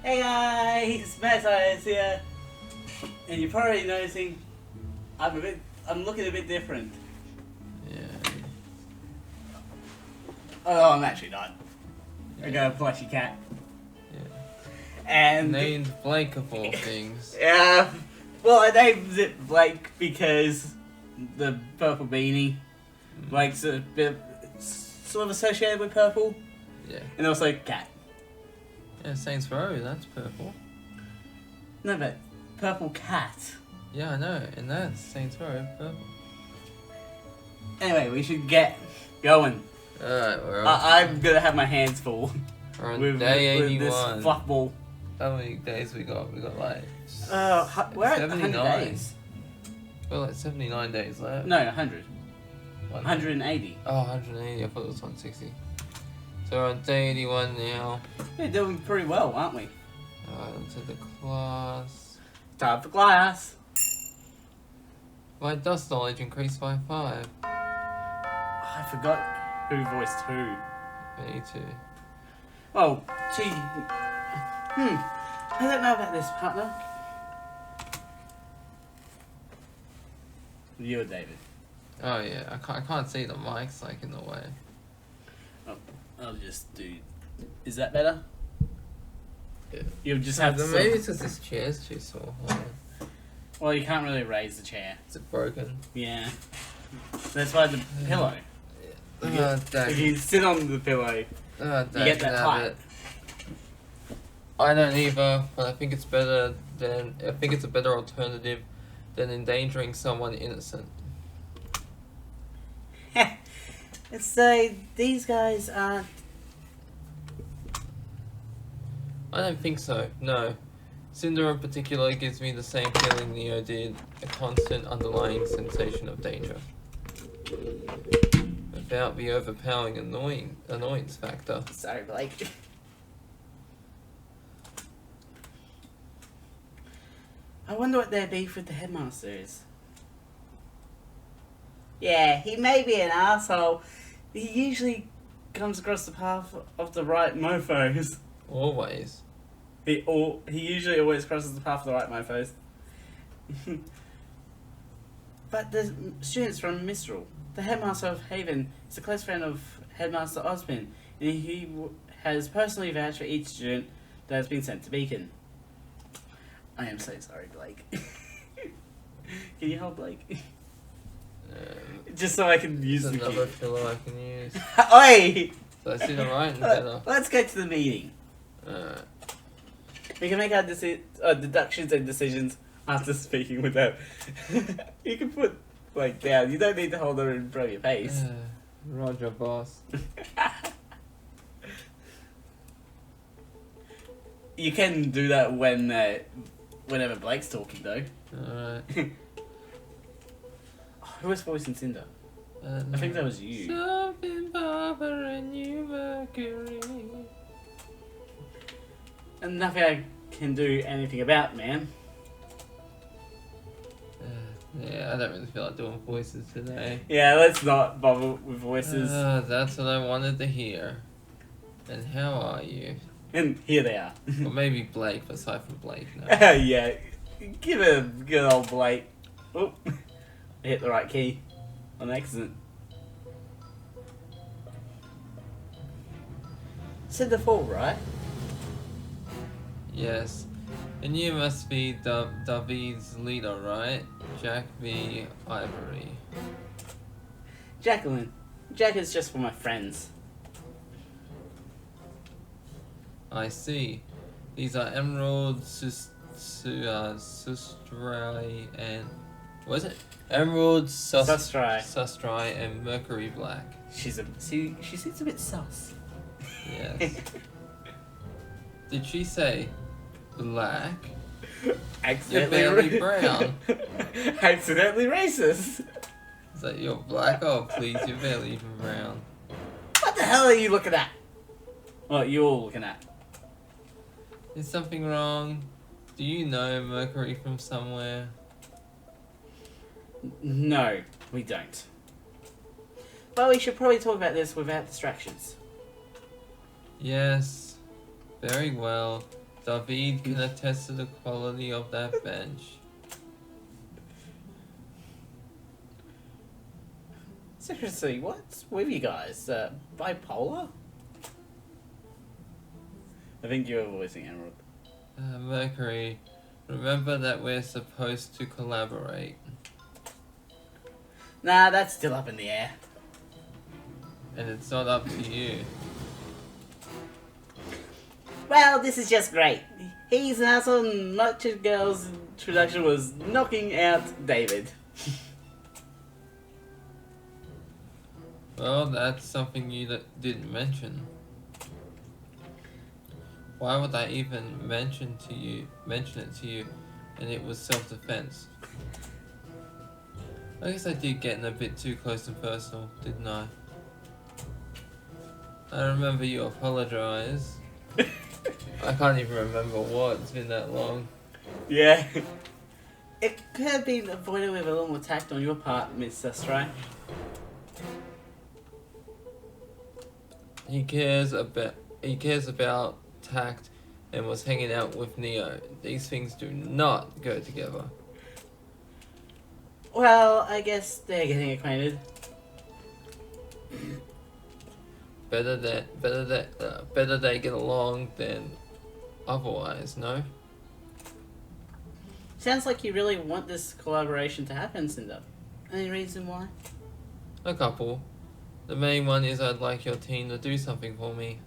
Hey guys, Meta is here, and you're probably noticing I'm looking a bit different. Yeah. Oh, I'm actually not. I got a plushy cat, Yeah. and Named Blake of all things. yeah, well, I named it Blake because the purple beanie, Blake's a bit sort of associated with purple, Yeah. and also cat. Yeah, Saints Row, that's purple. No, but purple cat. Yeah, I know, and that's Saints Row, purple. Anyway, we should get going. Alright, I'm gonna have my hands full we're on with day this 81. fluff ball. How many days we got? We got like... We're at 100 79. days. We're like 79 days left. No, 100. 180. Oh, 180, I thought it was 160. So we're on day 81 now. We're doing pretty well, aren't we? Onto the class. Time for class. My dust knowledge increased by 5. I forgot who voiced who. Me too. Oh, gee. I don't know about this, partner. You or David? Oh yeah, I can't see the mics like in the way. Oh, I'll just do... Is that better? Yeah. You'll just have to... Maybe it's because this chair's too small. Hold on. Well, you can't really raise the chair. Is it broken? Yeah. That's why the pillow. If you sit on the pillow, you get that height. I don't either, but I think it's better than... I think it's a better alternative than endangering someone innocent. So, these guys aren't... I don't think so, no. Cinder in particular gives me the same feeling Neo did, a constant underlying sensation of danger. Without the overpowering annoyance factor. Sorry, Blake. I wonder what their beef with the headmaster is. Yeah, he may be an asshole. He usually comes across the path of the right mofos. Always. He usually always crosses the path of the right mofos. But the students from Mistral, the headmaster of Haven, is a close friend of Headmaster Osmond, and he has personally vouched for each student that has been sent to Beacon. I am so sorry, Blake. Can you hold Blake? Just so I can use the another pillow I can use. Oi! So I see the right and better. Let's go to the meeting. We can make our deductions and decisions after speaking with them. You can put like down. You don't need to hold it in front of your face. Roger, boss. You can do that when whenever Blake's talking, though. Alright. Who was voicing Cinder? I think that was you. Something bothering you, Mercury. And nothing I can do anything about, man. Yeah, I don't really feel like doing voices today. Yeah, let's not bother with voices. That's what I wanted to hear. And how are you? And here they are. Or maybe Blake, aside from Blake. No. Yeah, give it a good old Blake. Oh, I hit the right key on accident. Cinder Fall, right? Yes. And you must be David's leader, right? Jack v. Ivory. Jacqueline. Jack is just for my friends. I see. These are Emerald, Sustrai, and... What is it? Emerald, Sustrai, and Mercury Black. She seems a bit sus. Yes. Did she say black? You're barely brown. Accidentally racist. Is that you're black? Oh please, you're barely even brown. What the hell are you looking at? What you all looking at? Is something wrong? Do you know Mercury from somewhere? No, we don't. Well, we should probably talk about this without distractions. Yes. Very well. David can attest to the quality of that bench. Seriously, what's with you guys? Bipolar? I think you're voicing Emerald. Mercury, remember that we're supposed to collaborate. Nah, that's still up in the air. And it's not up to you. Well, this is just great. He's an asshole and Merchant Girl's introduction was knocking out David. Well, that's something you didn't mention. Why would I even mention it to you, and it was self-defense? I guess I did get a bit too close and personal, didn't I? I remember you apologize. I can't even remember what, it's been that long. Yeah. It could have been avoided with a little more tact on your part, Mr. Strike. He cares about tact and was hanging out with Neo. These things do not go together. Well, I guess they're getting acquainted. Better they get along than otherwise, no? Sounds like you really want this collaboration to happen, Cinder. Any reason why? A couple. The main one is I'd like your team to do something for me.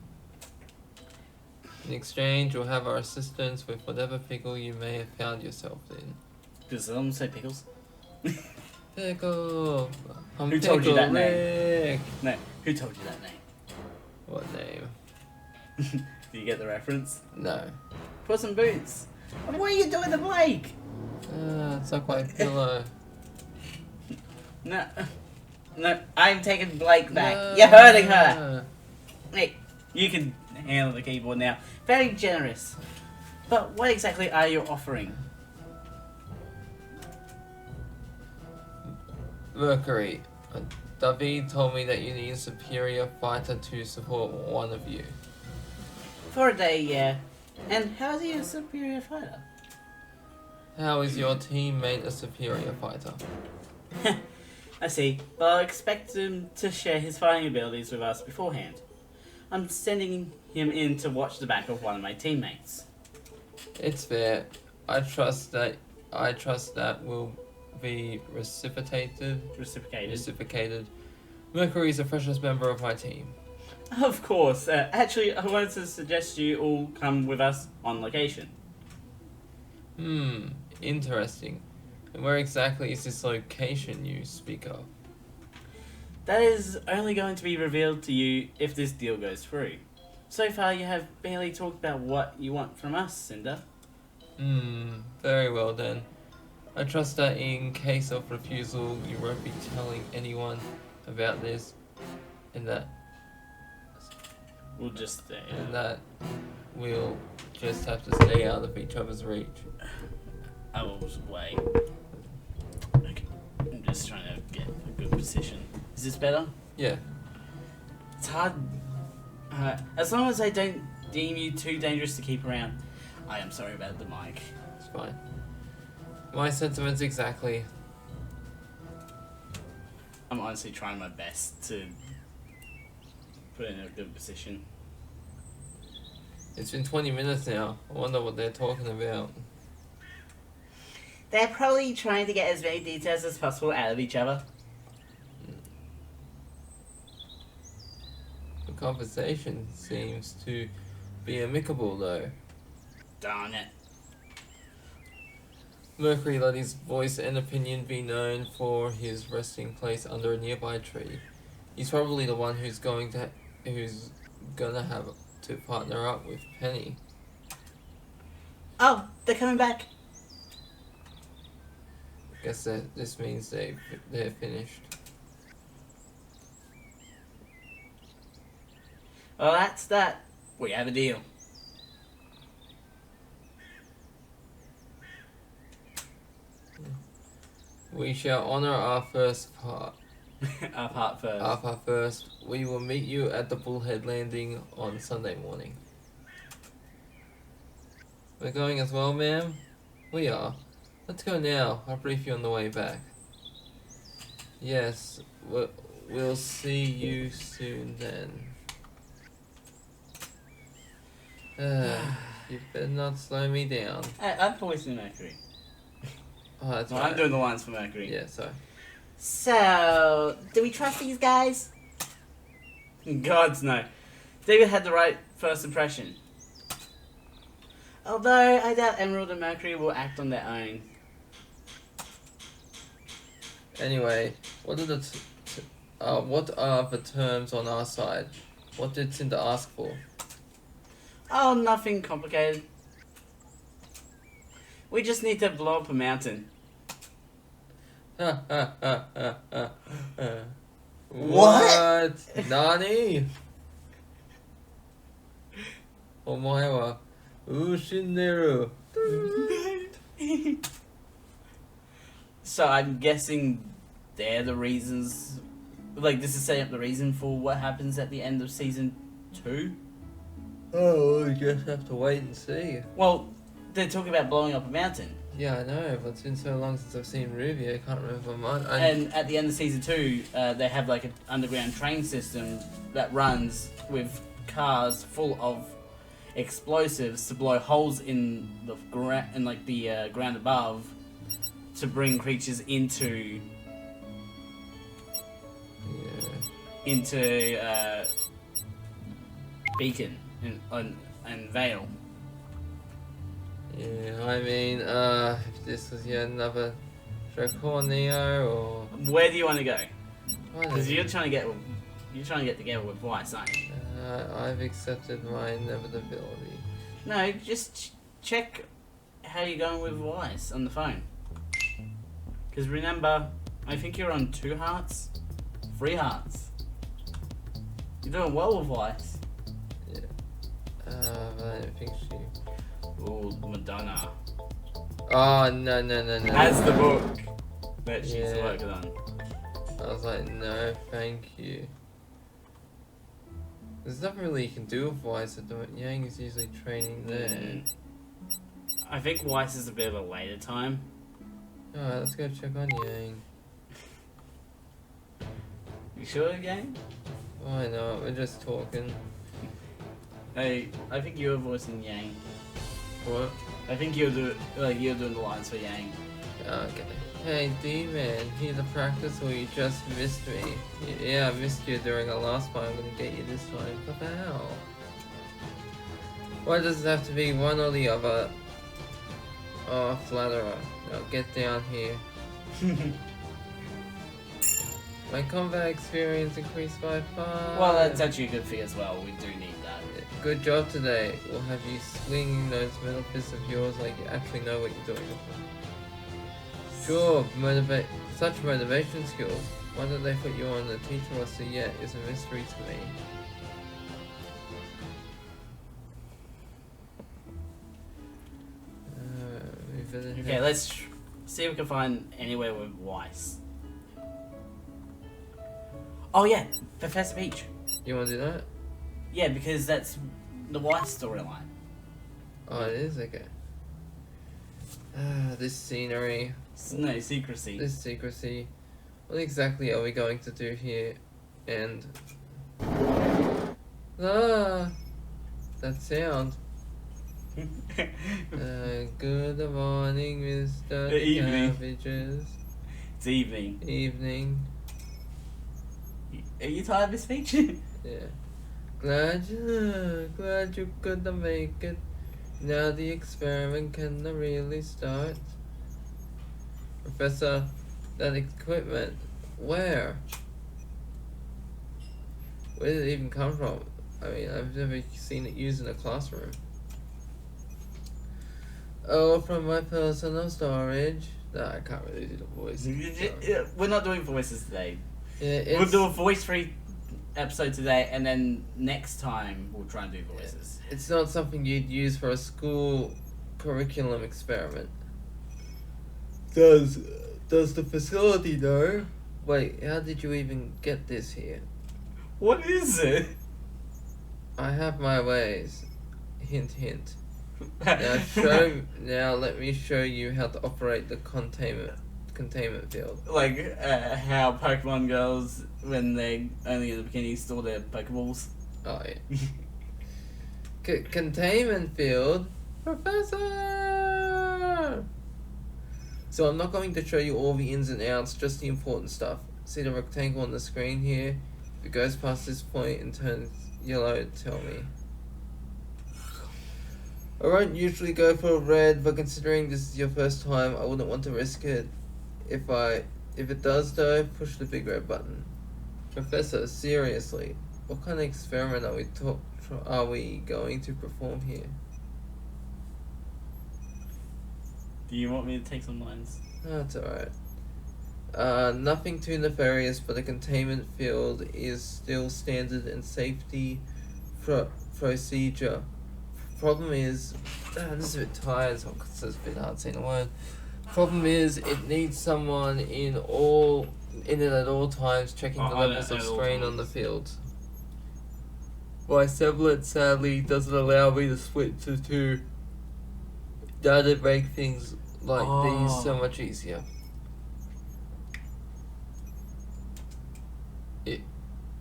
In exchange, you'll have our assistance with whatever pickle you may have found yourself in. Does someone say pickles? Pickle! I'm Who told you that Rick. No, who told you that name? What name? Do you get the reference? No. Put some boots. What are you doing to Blake? It's like my pillow. No, I'm taking Blake back. No. You're hurting her. Hey, you can handle the keyboard now. Very generous. But what exactly are you offering? Mercury, David told me that you need a superior fighter to support one of you. For a day, yeah. And how is he a superior fighter? How is your teammate a superior fighter? I see, but I'll expect him to share his fighting abilities with us beforehand. I'm sending him in to watch the back of one of my teammates. It's fair. I trust that will be reciprocated. Mercury is the freshest member of my team. Of course. Actually, I wanted to suggest you all come with us on location. Interesting. And where exactly is this location you speak of? That is only going to be revealed to you if this deal goes through. So far, you have barely talked about what you want from us, Cinder. Very well then. I trust that in case of refusal, you won't be telling anyone about this, and that We'll just stay. and that we'll just have to stay out of each other's reach. I will wait. Okay. I'm just trying to get a good position. Is this better? Yeah. It's hard. As long as I don't deem you too dangerous to keep around. I am sorry about the mic. It's fine. My sentiments exactly. I'm honestly trying my best to put in a good position. It's been 20 minutes now. I wonder what they're talking about. They're probably trying to get as many details as possible out of each other. The conversation seems to be amicable though. Darn it. Mercury let his voice and opinion be known for his resting place under a nearby tree. He's probably the one who's gonna have to partner up with Penny. Oh, they're coming back. Guess that this means they're finished. Well, that's that. We have a deal. We shall honor our first part. Our part first. Our part first. We will meet you at the Bullhead Landing on Sunday morning. We're going as well, ma'am? We are. Let's go now. I'll brief you on the way back. Yes, we'll see you soon then. You better not slow me down. Hey, I'm voicing Mercury. Oh, that's Well, right. I'm doing the lines for Mercury. Yeah, sorry. So, do we trust these guys? Gods no. David had the right first impression. Although I doubt Emerald and Mercury will act on their own. Anyway, what are the terms on our side? What did Cinder ask for? Oh, nothing complicated. We just need to blow up a mountain. What? Nani? Omae wa ushinderu. So I'm guessing they're the reasons. Like, this is setting up the reason for what happens at the end of season 2? Oh, we just have to wait and see. Well, they're talking about blowing up a mountain. Yeah, I know, but it's been so long since I've seen Ruby, I can't remember much. And at the end of season 2, they have like an underground train system that runs with cars full of explosives to blow holes in the ground above to bring creatures into Beacon and Vale. Yeah, I mean, if this was yet another Draconia or... Where do you want to go? I don't Because you're know. trying to get together with Weiss, aren't you? I've accepted my inevitability. No, just check how you're going with Weiss on the phone. Because remember, I think you're on 2 hearts, 3 hearts. You're doing well with Weiss. Yeah. But I don't think she... Ooh, Madonna. Oh, no. That's the book that she's Yeah. working on. I was like, no, thank you. There's nothing really you can do with Weiss at the moment. Yang is usually training there. I think Weiss is a bit of a later time. Alright, let's go check on Yang. You sure again? Why not? We're just talking. Hey, I think you're voicing Yang. What? I think you're doing the lines for Yang. Okay. Hey, D-Man, here to practice or you just missed me? Yeah, I missed you during our last fight. I'm gonna get you this time. What the hell? Why does it have to be one or the other? Oh, flatterer. Now get down here. My combat experience increased by 5. Well, that's actually a good thing as well. We do need that. Good job today. We'll have you swinging those metal fists of yours like you actually know what you're doing. Sure, such motivation skills. Why don't they put you on the teacher roster yet is a mystery to me. Okay, let's see if we can find anywhere with Weiss. Oh yeah, Professor Peach. You want to do that? Yeah, because that's the Weiss storyline. Oh, it is? Okay. This scenery. No secrecy. This secrecy. What exactly are we going to do here? And... that sound. Good morning, Mr. Evening. Cabbages. It's evening. Evening. Are you tired of this speech? Yeah. Glad you couldn't make it. Now the experiment can really start. Professor, that equipment, where? Where did it even come from? I mean, I've never seen it used in a classroom. Oh, from my personal storage. Nah, I can't really do the voice. We're not doing voices today. Yeah, We'll it's, do a voice-free episode today, and then next time we'll try and do voices. it's not something you'd use for a school curriculum experiment. Does the facility know? Wait, how did you even get this here? What is it? I have my ways. Hint, hint. Now let me show you how to operate the containment field. Like how Pokemon girls, when they only in the beginning, store their Pokeballs. Oh yeah. Containment field, Professor. So I'm not going to show you all the ins and outs, just the important stuff. See the rectangle on the screen here? If it goes past this point and turns yellow, tell me. I won't usually go for red, but considering this is your first time, I wouldn't want to risk it. If it does though, push the big red button. Professor, seriously, what kind of experiment are we going to perform here? Do you want me to take some lines? That's alright. Nothing too nefarious, but a containment field is still standard and safety procedure. Problem is, this is a bit tired, so it's a bit hard saying the word. Problem is, it needs someone in it at all times, checking the levels of strain on the field. My Semblance sadly doesn't allow me to switch to two. That'd make things like these so much easier.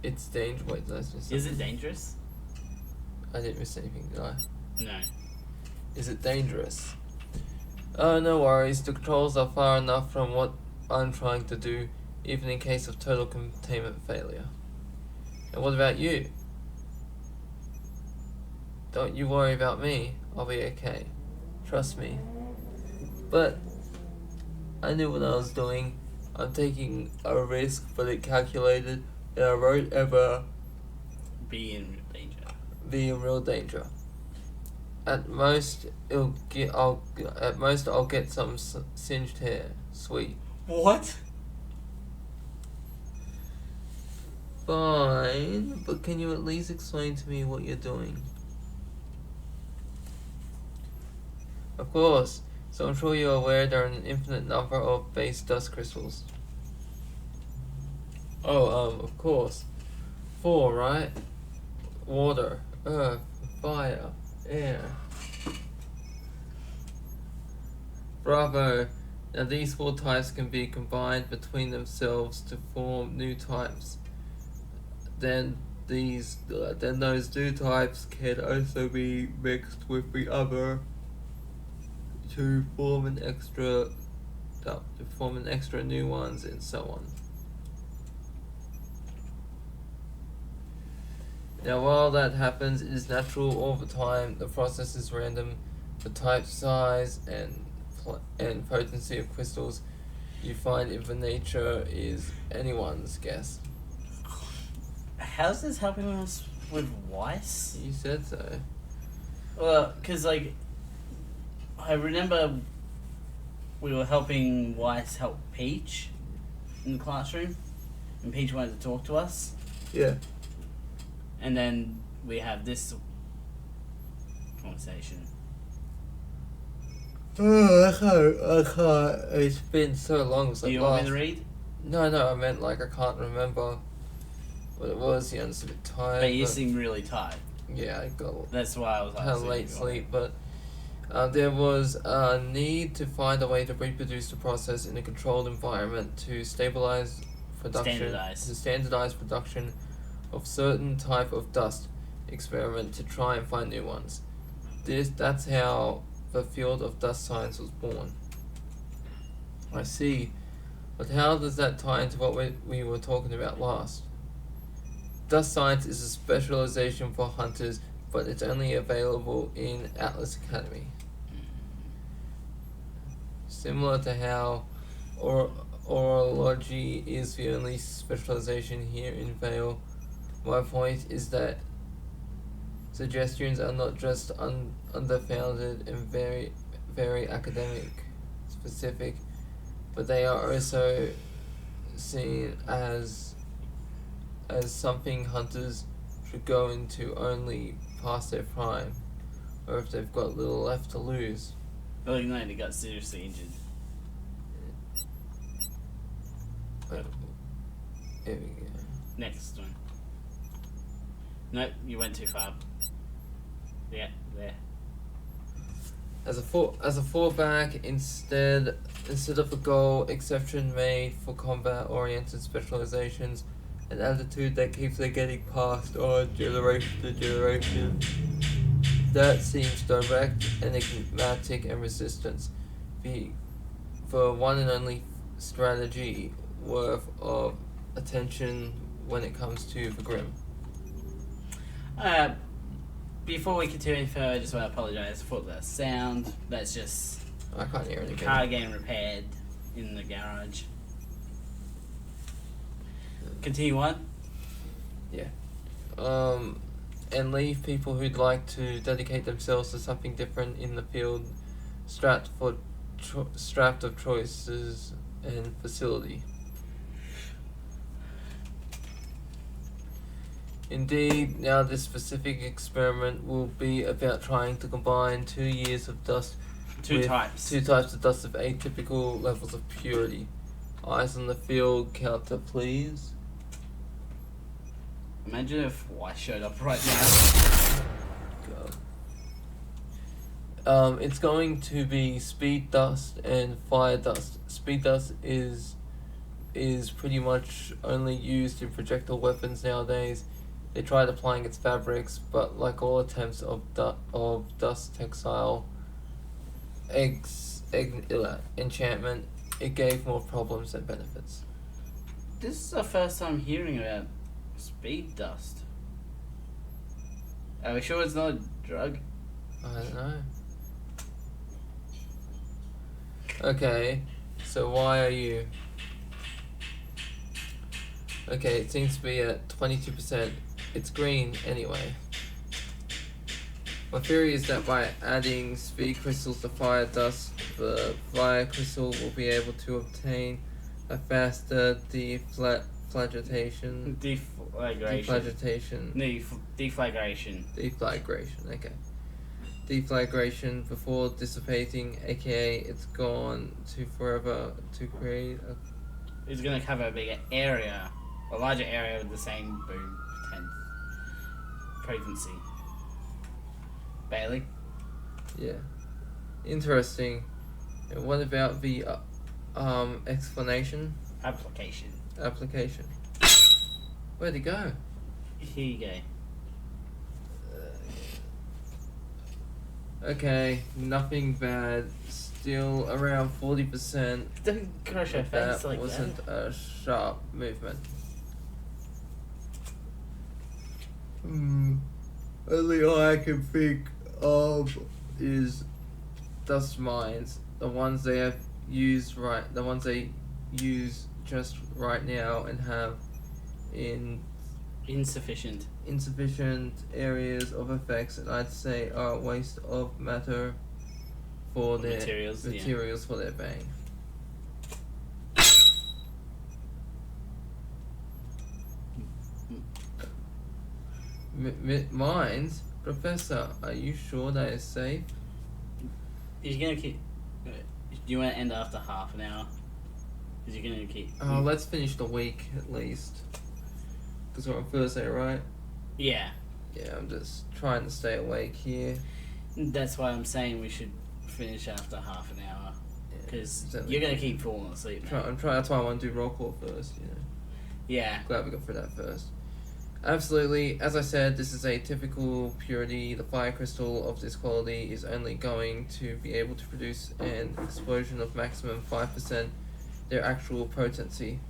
It's dangerous. Wait, did I miss something? Is it dangerous? I didn't miss anything, did I? No. Is it dangerous? Oh, no worries. The controls are far enough from what I'm trying to do, even in case of total containment failure. And what about you? Don't you worry about me. I'll be okay. Trust me. But I knew what I was doing. I'm taking a risk, but it calculated, and I won't ever Be in real danger. At most, I'll get some singed hair. Sweet. What? Fine, but can you at least explain to me what you're doing? Of course. So I'm sure you're aware there are an infinite number of base dust crystals. Oh, of course. 4, right? Water, earth, fire, air. Bravo. Now these 4 types can be combined between themselves to form new types. Then those new types can also be mixed with the other to form an extra new ones, and so on. Now while that happens, it is natural all the time. The process is random. The type, size, and potency of crystals you find in the nature is anyone's guess. How's this helping us with Weiss? You said so. Well, because, like, I remember we were helping Weiss help Peach in the classroom, and Peach wanted to talk to us, Yeah. and then we have this conversation. Oh, I can't. It's been so long since Do you want me to read? No, I meant like I can't remember what it was. Yeah, I'm just a bit tired. But you seem really tired. Yeah, I got That's why I was had late sleep, but there was a need to find a way to reproduce the process in a controlled environment to stabilize production, to standardize production of certain type of dust experiment to try and find new ones. That's how the field of dust science was born. I see, but how does that tie into what we were talking about last? Dust science is a specialization for hunters, but it's only available in Atlas Academy. Similar to how orology is the only specialization here in Vale, my point is that suggestions are not just underfounded and very, very academic specific, but they are also seen as something hunters should go into only past their prime, or if they've got little left to lose. Like, no, he got seriously injured. Here we go. Next one. Nope, you went too far. Yeah, there. As a fallback, instead of a goal, exception made for combat-oriented specializations, an attitude that keeps it getting passed on generation to generation. That seems direct, enigmatic, and resistance. For one and only strategy worth of attention when it comes to the Grim. Before we continue any further, I just want to apologise for the sound. That's just I can't hear the anything. car getting repaired in the garage. Continue on. And leave people who'd like to dedicate themselves to something different in the field strapped of choices and facility. Indeed, now this specific experiment will be about trying to combine 2 years of dust Two types of dust of atypical levels of purity. Eyes on the field, counter please. Imagine if Y showed up right now. God. It's going to be speed dust and fire dust. Speed dust is pretty much only used in projectile weapons nowadays. They tried applying its fabrics, but like all attempts of dust textile enchantment, it gave more problems than benefits. This is the first time hearing about speed dust. Are we sure it's not a drug? I don't know. Okay, so why are you? Okay, it seems to be at 22%. It's green anyway. My theory is that by adding speed crystals to fire dust, the fire crystal will be able to obtain a faster deflagration. Deflagration, okay. Deflagration before dissipating, aka it's gone to forever to create a... It's going to cover a bigger area, a larger area with the same boom potency. Bailey? Yeah. Interesting. And what about the explanation? Application. Where'd it go? Here you go. Okay, nothing bad. Still around 40%. Don't crush her face like that. Wasn't a sharp movement. Only all I can think of is dust mines. The ones they have used the ones they use just right now and have in insufficient areas of effects, and I'd say are a waste of matter for their materials for their bang. Mines? Professor, are you sure that is safe? Is you gonna keep... Do you want to end after half an hour? Is you gonna keep... Oh, let's finish the week at least. Because we're on Thursday, right? Yeah. Yeah, I'm just trying to stay awake here. That's why I'm saying we should finish after half an hour. Because you're gonna keep falling asleep now. That's why I want to do roll call first, you know. Yeah. Glad we got through that first. Absolutely. As I said, this is a typical purity. The fire crystal of this quality is only going to be able to produce an explosion of maximum 5% their actual potency.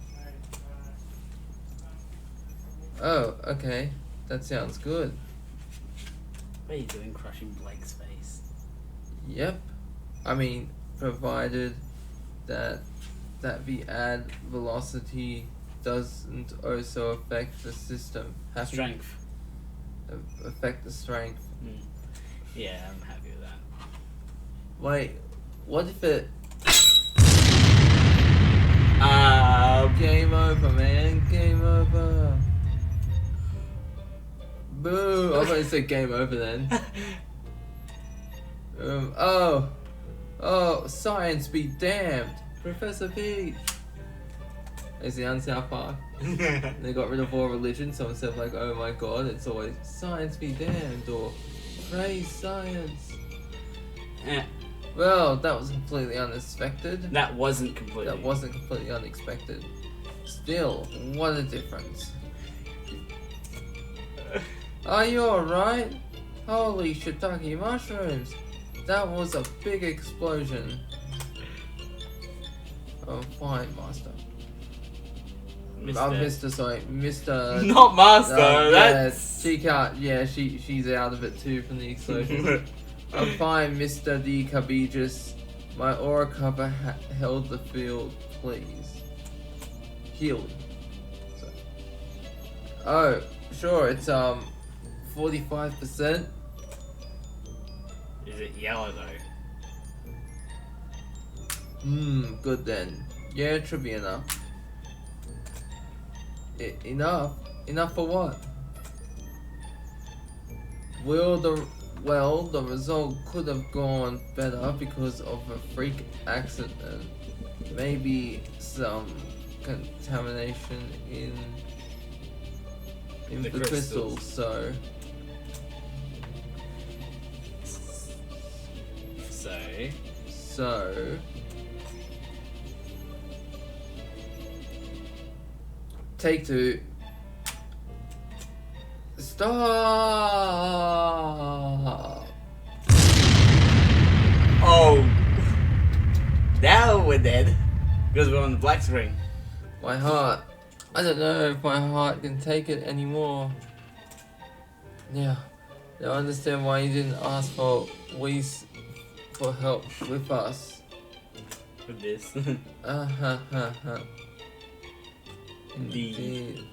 Oh, okay. That sounds good. What are you doing crushing Blake's face? Yep. I mean, provided that the add velocity doesn't also affect the system. Strength. Affect the strength. Yeah, I'm happy with that. Wait, what if it... Game over, man. Game over. Boo! I was going to say game over then. Oh, science be damned. Professor Peach. Is he on South Park? They got rid of all religion, so instead of like, oh my god, it's always science be damned or praise science. Well, that was completely unexpected. That wasn't completely. That wasn't completely unexpected. Still, what a difference. Are you alright? Holy shiitake mushrooms! That was a big explosion. Oh, fine, Master. Mr. Sorry, Mr. Not Master. Yeah, That's. she can't. Yeah, she's out of it too from the explosion. I'm fine, Mr. D. Cabijus. My aura cover held the field, please. Healed. So. Oh, sure. It's 45%. Is it yellow though? Good then. Yeah, it should be enough. Enough? Enough for what? Well, the result could have gone better because of a freak accident. Maybe some contamination in the crystals, so... So... Take two. Stop! Oh! Now we're dead. Because we're on the black screen. My heart. I don't know if my heart can take it anymore. Yeah. Now I understand why you didn't ask for Whis for help with us. With this. Indeed.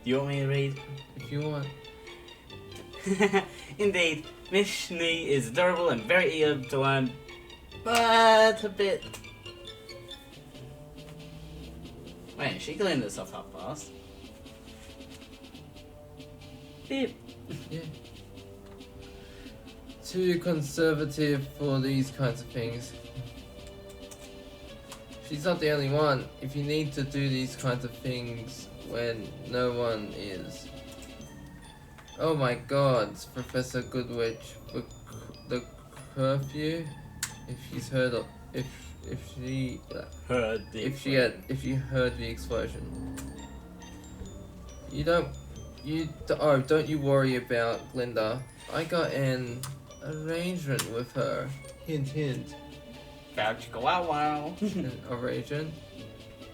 Do you want me to read? If you want. Indeed, Miss Schnee is adorable and very eager to learn, but a bit... Wait, she cleaned herself up fast. Beep. Yeah. Too conservative for these kinds of things. She's not the only one. If you need to do these kinds of things when no one is. Oh my god, it's Professor Goodwitch. The curfew? If she's heard of, if she heard the explosion. Don't you worry about Glinda. I got an arrangement with her. Hint hint. Vouch go out wow. An arrangement?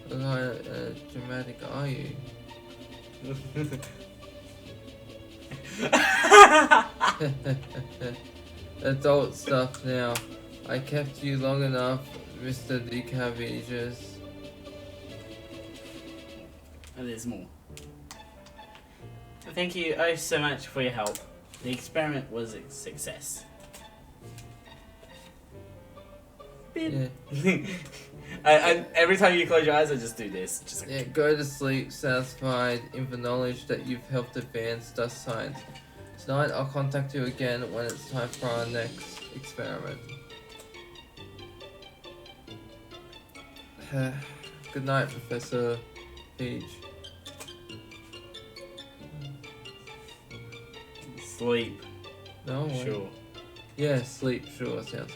What kind of dramatic are you? Adult stuff now. I kept you long enough, Mr. Decaviges. And there's more. Thank you oh so much for your help. The experiment was a success. Yeah. I every time you close your eyes, I just do this. Just like, Yeah, go to sleep satisfied in the knowledge that you've helped advance dust science. Tonight I'll contact you again when it's time for our next experiment. Good night, Professor Peach. sleep. No? Sure. Yeah, sleep, sure, sounds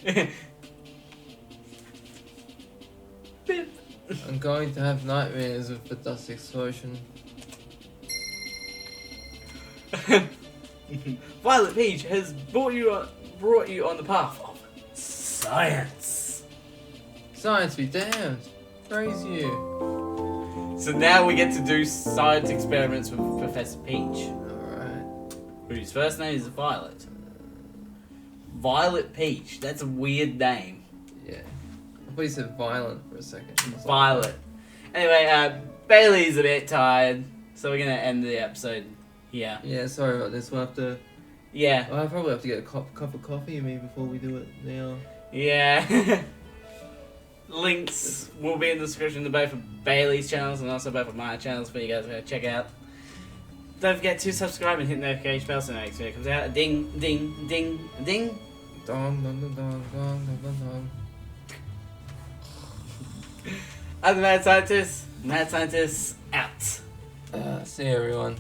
good. I'm going to have nightmares with the dust explosion. Violet Peach has brought you on the path of science. Science be damned! Praise you! So now we get to do science experiments with Professor Peach, Alright. whose first name is Violet. Violet Peach. That's a weird name. Yeah. I thought you said violent for a second. Violet. Anyway, Bailey's a bit tired, so we're gonna end the episode here. Yeah, sorry about this. We'll have to. Yeah. I'll probably have to get a cup of coffee maybe before we do it now. Yeah. Links will be in the description to both of Bailey's channels and also both of my channels for you guys to check out. Don't forget to subscribe and hit the notification bell so next video comes out. Ding, ding, ding, ding. Dong, dong, dong, dong, dong, dong, dong. I'm the Mad Scientist. Mad Scientist out. See you, everyone.